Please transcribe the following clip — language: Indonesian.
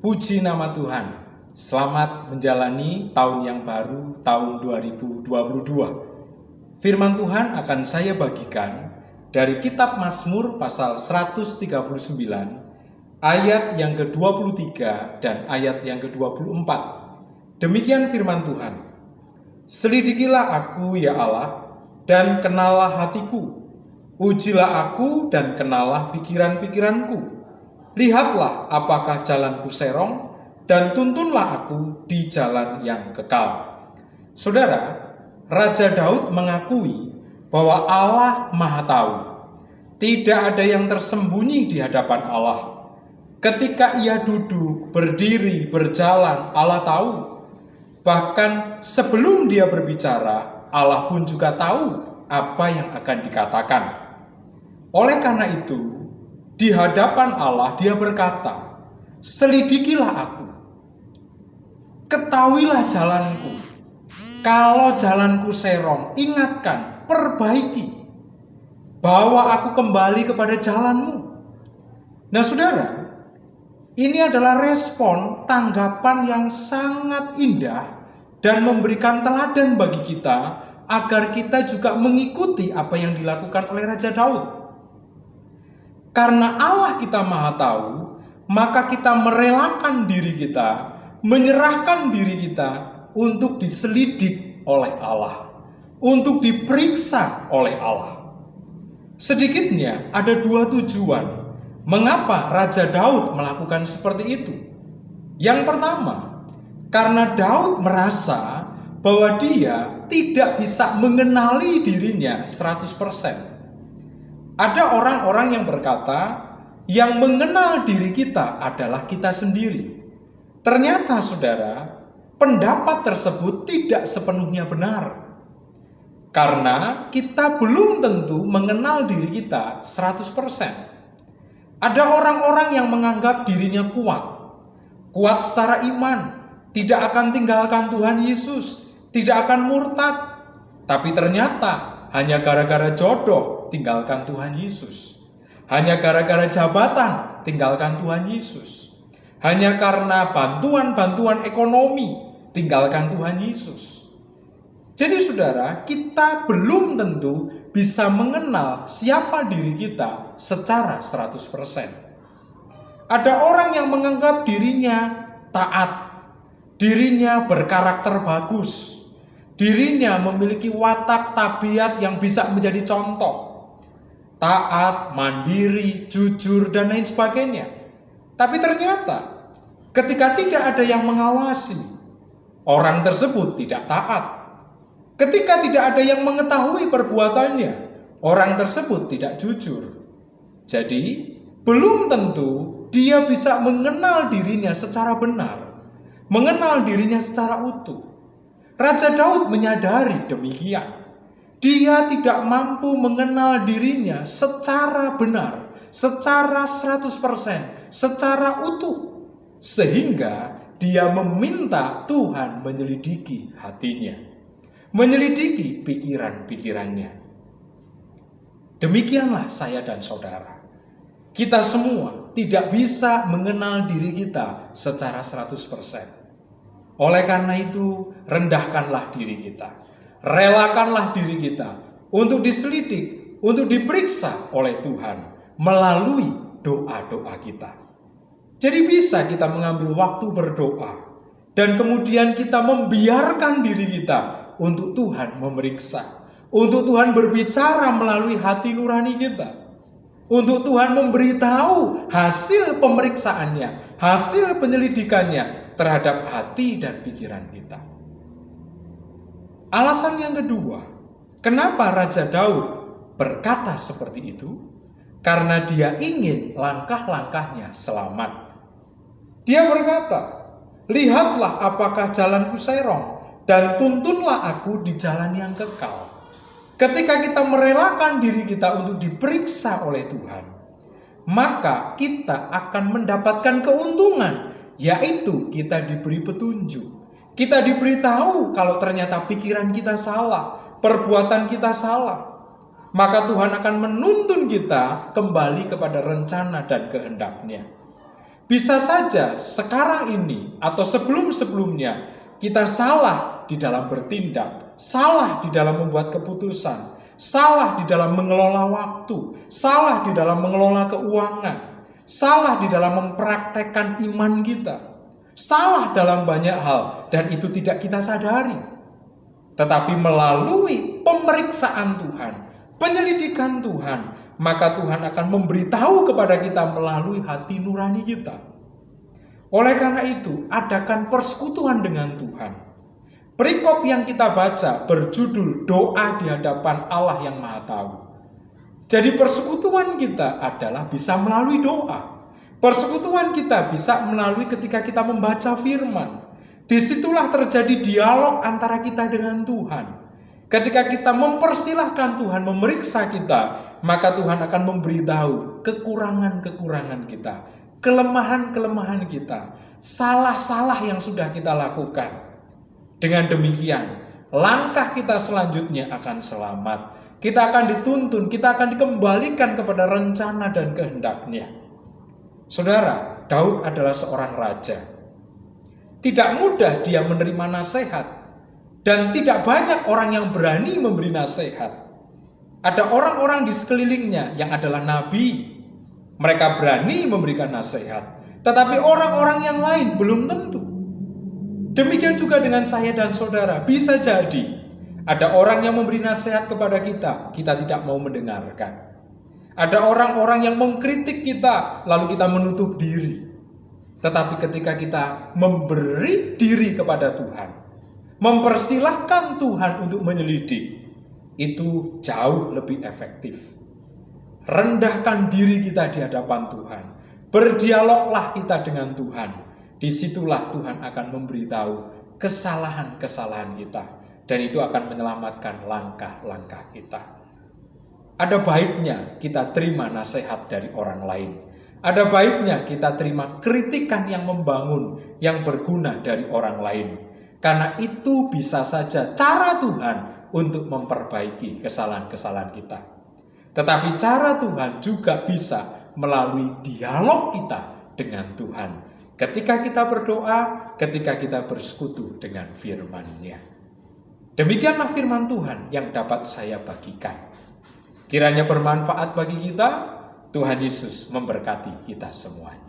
Puji nama Tuhan. Selamat menjalani tahun yang baru, tahun 2022. Firman Tuhan akan saya bagikan dari kitab Mazmur pasal 139, ayat yang ke-23 dan ayat yang ke-24. Demikian firman Tuhan. Selidikilah aku ya Allah, dan kenalah hatiku. Ujilah aku dan kenalah pikiran-pikiranku. Lihatlah apakah jalanku serong, dan tuntunlah aku di jalan yang kekal. Saudara, Raja Daud mengakui bahwa Allah Maha Tahu. Tidak ada yang tersembunyi di hadapan Allah. Ketika ia duduk, berdiri, berjalan, Allah tahu. Bahkan sebelum dia berbicara, Allah pun juga tahu apa yang akan dikatakan. Oleh karena itu, di hadapan Allah dia berkata, selidikilah aku, ketahuilah jalanku. Kalau jalanku serong, ingatkan, perbaiki, bawa aku kembali kepada jalanmu. Nah saudara, ini adalah respon tanggapan yang sangat indah dan memberikan teladan bagi kita agar kita juga mengikuti apa yang dilakukan oleh Raja Daud. Karena Allah kita Maha Tahu, maka kita merelakan diri kita, menyerahkan diri kita untuk diselidik oleh Allah, untuk diperiksa oleh Allah. Sedikitnya ada dua tujuan mengapa Raja Daud melakukan seperti itu. Yang pertama, karena Daud merasa bahwa dia tidak bisa mengenali dirinya 100%. Ada orang-orang yang berkata, yang mengenal diri kita adalah kita sendiri. Ternyata saudara, pendapat tersebut tidak sepenuhnya benar. Karena kita belum tentu mengenal diri kita 100%. Ada orang-orang yang menganggap dirinya kuat secara iman, tidak akan tinggalkan Tuhan Yesus, tidak akan murtad. Tapi ternyata hanya gara-gara jodoh tinggalkan Tuhan Yesus. Hanya gara-gara jabatan tinggalkan Tuhan Yesus. Hanya karena bantuan-bantuan ekonomi tinggalkan Tuhan Yesus. Jadi saudara, kita belum tentu bisa mengenal siapa diri kita secara 100%. Ada orang yang menganggap dirinya taat, dirinya berkarakter bagus, dirinya memiliki watak tabiat yang bisa menjadi contoh. Taat, mandiri, jujur, dan lain sebagainya. Tapi ternyata ketika tidak ada yang mengawasi, orang tersebut tidak taat. Ketika tidak ada yang mengetahui perbuatannya, orang tersebut tidak jujur. Jadi, belum tentu dia bisa mengenal dirinya secara benar, mengenal dirinya secara utuh. Raja Daud menyadari demikian. Dia tidak mampu mengenal dirinya secara benar, secara 100%, secara utuh. Sehingga dia meminta Tuhan menyelidiki hatinya, menyelidiki pikiran-pikirannya. Demikianlah saya dan saudara. Kita semua tidak bisa mengenal diri kita secara 100%. Oleh karena itu, rendahkanlah diri kita. Relakanlah diri kita untuk diselidik, untuk diperiksa oleh Tuhan melalui doa-doa kita. Jadi bisa kita mengambil waktu berdoa dan kemudian kita membiarkan diri kita untuk Tuhan memeriksa, untuk Tuhan berbicara melalui hati nurani kita, untuk Tuhan memberitahu hasil pemeriksaannya, hasil penyelidikannya terhadap hati dan pikiran kita. Alasan yang kedua, kenapa Raja Daud berkata seperti itu? Karena dia ingin langkah-langkahnya selamat. Dia berkata, lihatlah apakah jalanku serong, dan tuntunlah aku di jalan yang kekal. Ketika kita merelakan diri kita untuk diperiksa oleh Tuhan, maka kita akan mendapatkan keuntungan, yaitu kita diberi petunjuk. Kita diberitahu kalau ternyata pikiran kita salah, perbuatan kita salah. Maka Tuhan akan menuntun kita kembali kepada rencana dan kehendak-Nya. Bisa saja sekarang ini atau sebelum-sebelumnya kita salah di dalam bertindak, salah di dalam membuat keputusan, salah di dalam mengelola waktu, salah di dalam mengelola keuangan, salah di dalam mempraktekkan iman kita, salah dalam banyak hal dan itu tidak kita sadari. Tetapi melalui pemeriksaan Tuhan, penyelidikan Tuhan, maka Tuhan akan memberitahu kepada kita melalui hati nurani kita. Oleh karena itu, adakan persekutuan dengan Tuhan. Perikop yang kita baca berjudul doa di hadapan Allah yang Maha Tahu. Jadi persekutuan kita adalah bisa melalui doa. Persekutuan kita bisa melalui ketika kita membaca firman. Disitulah terjadi dialog antara kita dengan Tuhan. Ketika kita mempersilahkan Tuhan memeriksa kita, maka Tuhan akan memberitahu kekurangan-kekurangan kita, kelemahan-kelemahan kita, salah-salah yang sudah kita lakukan. Dengan demikian, langkah kita selanjutnya akan selamat. Kita akan dituntun, kita akan dikembalikan kepada rencana dan kehendak-Nya. Saudara, Daud adalah seorang raja. Tidak mudah dia menerima nasihat. Dan tidak banyak orang yang berani memberi nasihat. Ada orang-orang di sekelilingnya yang adalah nabi. Mereka berani memberikan nasihat. Tetapi orang-orang yang lain belum tentu. Demikian juga dengan saya dan saudara. Bisa jadi ada orang yang memberi nasihat kepada kita, kita tidak mau mendengarkan. Ada orang-orang yang mengkritik kita, lalu kita menutup diri. Tetapi ketika kita memberi diri kepada Tuhan, mempersilahkan Tuhan untuk menyelidik, itu jauh lebih efektif. Rendahkan diri kita di hadapan Tuhan. Berdialoglah kita dengan Tuhan. Disitulah Tuhan akan memberitahu kesalahan-kesalahan kita. Dan itu akan menyelamatkan langkah-langkah kita. Ada baiknya kita terima nasihat dari orang lain. Ada baiknya kita terima kritikan yang membangun, yang berguna dari orang lain. Karena itu bisa saja cara Tuhan untuk memperbaiki kesalahan-kesalahan kita. Tetapi cara Tuhan juga bisa melalui dialog kita dengan Tuhan. Ketika kita berdoa, ketika kita bersekutu dengan firman-Nya. Demikianlah firman Tuhan yang dapat saya bagikan. Kiranya bermanfaat bagi kita. Tuhan Yesus memberkati kita semua.